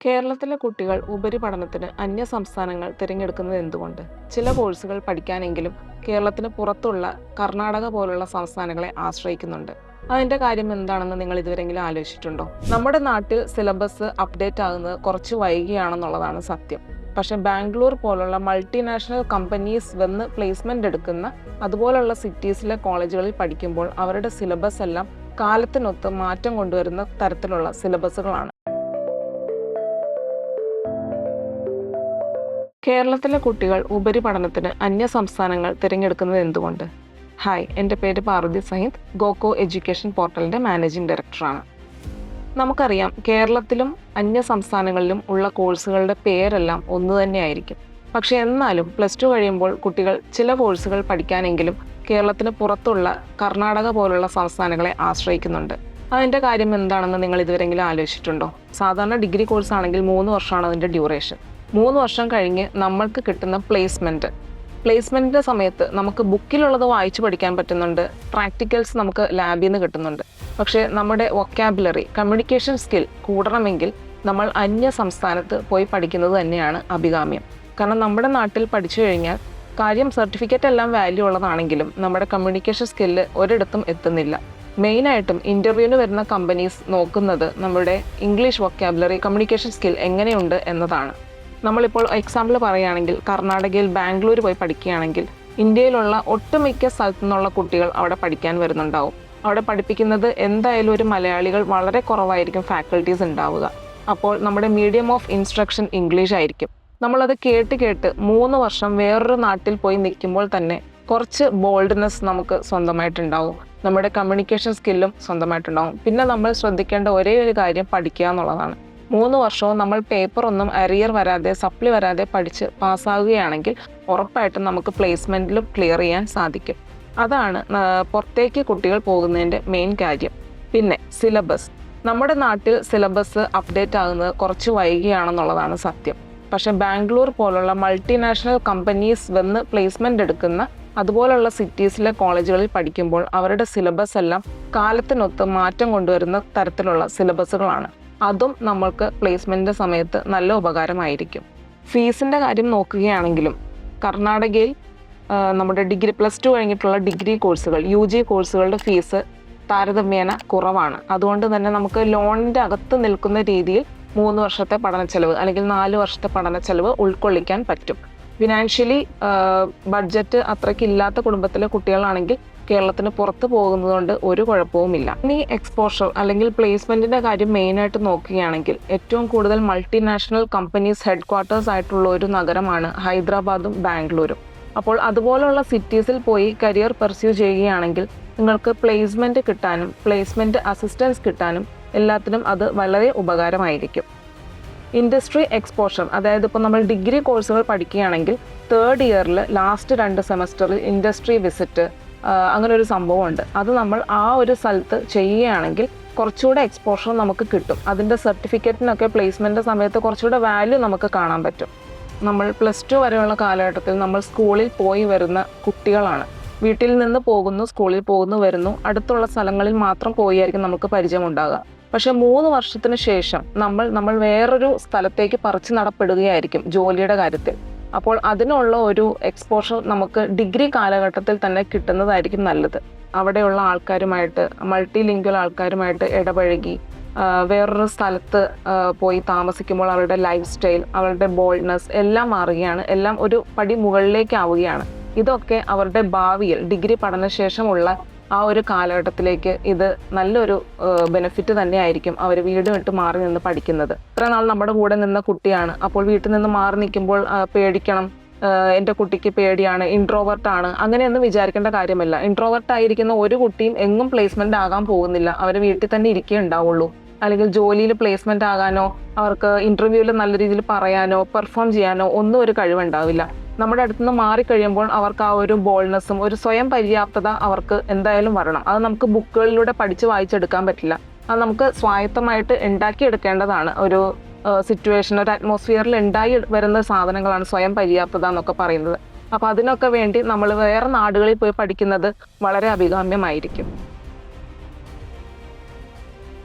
കേരളത്തിലെ കുട്ടികൾ ഉപരിപഠനത്തിന് അന്യസംസ്ഥാനങ്ങൾ തിരഞ്ഞെടുക്കുന്നത് എന്തുകൊണ്ട്? ചില കോഴ്സുകൾ പഠിക്കാനെങ്കിലും കേരളത്തിന് പുറത്തുള്ള കർണാടക പോലുള്ള സംസ്ഥാനങ്ങളെ ആശ്രയിക്കുന്നുണ്ട്. അതിന്റെ കാര്യം എന്താണെന്ന് നിങ്ങൾ ഇതുവരെങ്കിലും ആലോചിച്ചിട്ടുണ്ടോ? നമ്മുടെ നാട്ടിൽ സിലബസ് അപ്ഡേറ്റ് ആകുന്നത് കുറച്ച് വൈകിയാണെന്നുള്ളതാണ് സത്യം. പക്ഷെ ബാംഗ്ലൂർ പോലുള്ള മൾട്ടിനാഷണൽ കമ്പനീസ് വന്ന് പ്ലേസ്മെന്റ് എടുക്കുന്ന അതുപോലുള്ള സിറ്റീസിലെ കോളേജുകളിൽ പഠിക്കുമ്പോൾ അവരുടെ സിലബസ് എല്ലാം കാലത്തിനൊത്ത് മാറ്റം കൊണ്ടുവരുന്ന തരത്തിലുള്ള സിലബസുകളാണ്. കേരളത്തിലെ കുട്ടികൾ ഉപരിപഠനത്തിന് അന്യസംസ്ഥാനങ്ങൾ തിരഞ്ഞെടുക്കുന്നത് എന്തുകൊണ്ട്? ഹായ്, എൻ്റെ പേര് പാർവതി സഹിന്ദ്, ഗോകോ എഡ്യൂക്കേഷൻ പോർട്ടലിൻ്റെ മാനേജിംഗ് ഡയറക്ടറാണ്. നമുക്കറിയാം, കേരളത്തിലും അന്യസംസ്ഥാനങ്ങളിലും ഉള്ള കോഴ്സുകളുടെ പേരെല്ലാം ഒന്നു തന്നെയായിരിക്കും. പക്ഷേ എന്നാലും +2 കഴിയുമ്പോൾ കുട്ടികൾ ചില കോഴ്സുകൾ പഠിക്കാനെങ്കിലും കേരളത്തിന് പുറത്തുള്ള കർണാടക പോലുള്ള സംസ്ഥാനങ്ങളെ ആശ്രയിക്കുന്നുണ്ട്. അതിൻ്റെ കാര്യം എന്താണെന്ന് നിങ്ങൾ ഇതുവരെങ്കിലും ആലോചിച്ചിട്ടുണ്ടോ? സാധാരണ ഡിഗ്രി കോഴ്സ് ആണെങ്കിൽ 3 വർഷമാണ് അതിൻ്റെ ഡ്യൂറേഷൻ. 3 വർഷം കഴിഞ്ഞ് നമ്മൾക്ക് കിട്ടുന്ന പ്ലേസ്മെൻറ്റിൻ്റെ സമയത്ത് നമുക്ക് ബുക്കിലുള്ളത് വായിച്ച് പഠിക്കാൻ പറ്റുന്നുണ്ട്, പ്രാക്ടിക്കൽസ് നമുക്ക് ലാബിൽ നിന്ന് കിട്ടുന്നുണ്ട്. പക്ഷേ നമ്മുടെ വൊക്കാബുലറി, കമ്മ്യൂണിക്കേഷൻ സ്കിൽ കൂടണമെങ്കിൽ നമ്മൾ അന്യ സംസ്ഥാനത്ത് പോയി പഠിക്കുന്നത് തന്നെയാണ് അഭികാമ്യം. കാരണം നമ്മുടെ നാട്ടിൽ പഠിച്ചു കഴിഞ്ഞാൽ കാര്യം സർട്ടിഫിക്കറ്റ് എല്ലാം വാല്യൂ ഉള്ളതാണെങ്കിലും നമ്മുടെ കമ്മ്യൂണിക്കേഷൻ സ്കില്ല് ഒരിടത്തും എത്തുന്നില്ല. മെയിനായിട്ടും ഇൻ്റർവ്യൂവിന് വരുന്ന കമ്പനീസ് നോക്കുന്നത് നമ്മുടെ ഇംഗ്ലീഷ് വൊക്കാബുലറി, കമ്മ്യൂണിക്കേഷൻ സ്കിൽ എങ്ങനെയുണ്ട് എന്നതാണ്. നമ്മളിപ്പോൾ എക്സാമ്പിൾ പറയുകയാണെങ്കിൽ, കർണാടകയിൽ ബാംഗ്ലൂർ പോയി പഠിക്കുകയാണെങ്കിൽ ഇന്ത്യയിലുള്ള ഒട്ടുമിക്ക സ്ഥലത്തു നിന്നുള്ള കുട്ടികൾ അവിടെ പഠിക്കാൻ വരുന്നുണ്ടാവും. അവിടെ പഠിപ്പിക്കുന്നത് എന്തായാലും ഒരു മലയാളികൾ വളരെ കുറവായിരിക്കും ഫാക്കൽറ്റീസ് ഉണ്ടാവുക. അപ്പോൾ നമ്മുടെ മീഡിയം ഓഫ് ഇൻസ്ട്രക്ഷൻ ഇംഗ്ലീഷ് ആയിരിക്കും. നമ്മളത് കേട്ട് 3 വർഷം വേറൊരു നാട്ടിൽ പോയി നിൽക്കുമ്പോൾ തന്നെ കുറച്ച് ബോൾഡ്നെസ് നമുക്ക് സ്വന്തമായിട്ടുണ്ടാവും, നമ്മുടെ കമ്മ്യൂണിക്കേഷൻ സ്കില്ലും സ്വന്തമായിട്ടുണ്ടാവും. പിന്നെ നമ്മൾ ശ്രദ്ധിക്കേണ്ട ഒരേ ഒരു കാര്യം പഠിക്കുക എന്നുള്ളതാണ്. 3 വർഷവും നമ്മൾ പേപ്പറൊന്നും അരിയർ വരാതെ, സപ്ലി വരാതെ പഠിച്ച് പാസ്സാവുകയാണെങ്കിൽ ഉറപ്പായിട്ടും നമുക്ക് പ്ലേസ്മെൻറ്റിലും ക്ലിയർ ചെയ്യാൻ സാധിക്കും. അതാണ് പുറത്തേക്ക് കുട്ടികൾ പോകുന്നതിൻ്റെ മെയിൻ കാര്യം. പിന്നെ സിലബസ്, നമ്മുടെ നാട്ടിൽ സിലബസ് അപ്ഡേറ്റ് ആകുന്നത് കുറച്ച് വൈകിയാണെന്നുള്ളതാണ് സത്യം. പക്ഷെ ബാംഗ്ലൂർ പോലുള്ള മൾട്ടിനാഷണൽ കമ്പനീസ് വന്ന് പ്ലേസ്മെന്റ് എടുക്കുന്ന അതുപോലുള്ള സിറ്റീസിലെ കോളേജുകളിൽ പഠിക്കുമ്പോൾ അവരുടെ സിലബസ് എല്ലാം കാലത്തിനൊത്ത് മാറ്റം കൊണ്ടുവരുന്ന തരത്തിലുള്ള സിലബസുകളാണ്. അതും നമ്മൾക്ക് പ്ലേസ്മെൻറ്റിൻ്റെ സമയത്ത് നല്ല ഉപകാരമായിരിക്കും. ഫീസിൻ്റെ കാര്യം നോക്കുകയാണെങ്കിലും കർണാടകയിൽ നമ്മുടെ +2 കഴിഞ്ഞിട്ടുള്ള ഡിഗ്രി കോഴ്സുകൾ, UG കോഴ്സുകളുടെ ഫീസ് താരതമ്യേന കുറവാണ്. അതുകൊണ്ട് തന്നെ നമുക്ക് ലോണിൻ്റെ അകത്ത് നിൽക്കുന്ന രീതിയിൽ 3 വർഷത്തെ പഠനച്ചെലവ് അല്ലെങ്കിൽ 4 വർഷത്തെ പഠനച്ചെലവ് ഉൾക്കൊള്ളിക്കാൻ പറ്റും. ഫിനാൻഷ്യലി ബഡ്ജറ്റ് അത്രയ്ക്കില്ലാത്ത കുടുംബത്തിലെ കുട്ടികളാണെങ്കിൽ കേരളത്തിന് പുറത്ത് പോകുന്നതുകൊണ്ട് ഒരു കുഴപ്പവുമില്ല. ഇനി എക്സ്പോഷർ അല്ലെങ്കിൽ പ്ലേസ്മെൻറ്റിൻ്റെ കാര്യം മെയിനായിട്ട് നോക്കുകയാണെങ്കിൽ ഏറ്റവും കൂടുതൽ മൾട്ടിനാഷണൽ കമ്പനീസ് ഹെഡ്ക്വാർട്ടേഴ്സ് ആയിട്ടുള്ള ഒരു നഗരമാണ് ഹൈദരാബാദും ബാംഗ്ലൂരും. അപ്പോൾ അതുപോലുള്ള സിറ്റീസിൽ പോയി കരിയർ പെർസ്യൂ ചെയ്യുകയാണെങ്കിൽ നിങ്ങൾക്ക് പ്ലേസ്മെൻറ്റ് കിട്ടാനും പ്ലേസ്മെൻറ്റ് അസിസ്റ്റൻസ് കിട്ടാനും എല്ലാത്തിനും അത് വളരെ ഉപകാരമായിരിക്കും. ഇൻഡസ്ട്രി എക്സ്പോഷർ, അതായത് ഇപ്പോൾ നമ്മൾ ഡിഗ്രി കോഴ്സുകൾ പഠിക്കുകയാണെങ്കിൽ 3rd ഇയറിൽ ലാസ്റ്റ് 2 സെമസ്റ്ററിൽ ഇൻഡസ്ട്രി വിസിറ്റ് അങ്ങനെ ഒരു സംഭവമുണ്ട്. അത് നമ്മൾ ആ ഒരു സ്ഥലത്ത് ചെയ്യുകയാണെങ്കിൽ കുറച്ചുകൂടെ എക്സ്പോഷർ നമുക്ക് കിട്ടും. അതിൻ്റെ സർട്ടിഫിക്കറ്റിനൊക്കെ പ്ലേസ്മെൻറ്റ് സമയത്ത് കുറച്ചുകൂടെ വാല്യൂ നമുക്ക് കാണാൻ പറ്റും. നമ്മൾ +2 വരെയുള്ള കാലഘട്ടത്തിൽ നമ്മൾ സ്കൂളിൽ പോയി വരുന്ന കുട്ടികളാണ്. വീട്ടിൽ നിന്ന് പോകുന്നു, സ്കൂളിൽ പോകുന്നു, വരുന്നു, അടുത്തുള്ള സ്ഥലങ്ങളിൽ മാത്രം പോയായിരിക്കും നമുക്ക് പരിചയമുണ്ടാകുക. പക്ഷെ 3 വർഷത്തിന് ശേഷം നമ്മൾ വേറൊരു സ്ഥലത്തേക്ക് പറിച്ചു നടപ്പെടുകയായിരിക്കും ജോലിയുടെ കാര്യത്തിൽ. അപ്പോൾ അതിനുള്ള ഒരു എക്സ്പോഷർ നമുക്ക് ഡിഗ്രി കാലഘട്ടത്തിൽ തന്നെ കിട്ടുന്നതായിരിക്കും നല്ലത്. അവിടെയുള്ള ആൾക്കാരുമായിട്ട്, മൾട്ടി ലിംഗ്വൽ ആൾക്കാരുമായിട്ട് ഇടപഴകി വേറൊരു സ്ഥലത്ത് പോയി താമസിക്കുമ്പോൾ അവരുടെ ലൈഫ് സ്റ്റൈൽ, അവരുടെ ബോൾഡ്നെസ് എല്ലാം മാറുകയാണ്, എല്ലാം ഒരു പടി മുകളിലേക്കാവുകയാണ്. ഇതൊക്കെ അവരുടെ ഭാവിയിൽ ഡിഗ്രി പഠനശേഷമുള്ള ആ ഒരു കാലഘട്ടത്തിലേക്ക് ഇത് നല്ലൊരു ബെനിഫിറ്റ് തന്നെയായിരിക്കും. അവർ വീട് വിട്ട് മാറി നിന്ന് പഠിക്കുന്നത്. ഇത്ര നാൾ നമ്മുടെ കൂടെ നിന്ന കുട്ടിയാണ്, അപ്പോൾ വീട്ടിൽ നിന്ന് മാറി നിൽക്കുമ്പോൾ പേടിക്കണം, എൻ്റെ കുട്ടിക്ക് പേടിയാണ്, ഇൻട്രോവേർട്ടാണ്, അങ്ങനെയൊന്നും വിചാരിക്കേണ്ട കാര്യമല്ല. ഇൻട്രോവേർട്ട് ആയിരിക്കുന്ന ഒരു കുട്ടിയും എങ്ങും പ്ലേസ്മെന്റ് ആകാൻ പോകുന്നില്ല. അവർ വീട്ടിൽ തന്നെ ഇരിക്കേ ഉണ്ടാവുള്ളൂ. അല്ലെങ്കിൽ ജോലിയിൽ പ്ലേസ്മെന്റ് ആകാനോ അവർക്ക് ഇൻ്റർവ്യൂവിൽ നല്ല രീതിയിൽ പറയാനോ പെർഫോം ചെയ്യാനോ ഒന്നും ഒരു കഴിവുണ്ടാവില്ല. നമ്മുടെ അടുത്ത് നിന്ന് മാറിക്കഴിയുമ്പോൾ അവർക്ക് ആ ഒരു ബോൾഡ്നെസ്സും ഒരു സ്വയം പര്യാപ്തത അവർക്ക് എന്തായാലും വരണം. അത് നമുക്ക് ബുക്കുകളിലൂടെ പഠിച്ച് വായിച്ചെടുക്കാൻ പറ്റില്ല. അത് നമുക്ക് സ്വായത്തമായിട്ട് ഉണ്ടാക്കിയെടുക്കേണ്ടതാണ്. ഒരു സിറ്റുവേഷൻ, ഒരു അറ്റ്മോസ്ഫിയറിൽ ഉണ്ടായി വരുന്ന സാധനങ്ങളാണ് സ്വയം പര്യാപ്തത എന്നൊക്കെ പറയുന്നത്. അപ്പോൾ അതിനൊക്കെ വേണ്ടി നമ്മൾ വേറെ നാടുകളിൽ പോയി പഠിക്കുന്നത് വളരെ അഭികാമ്യമായിരിക്കും.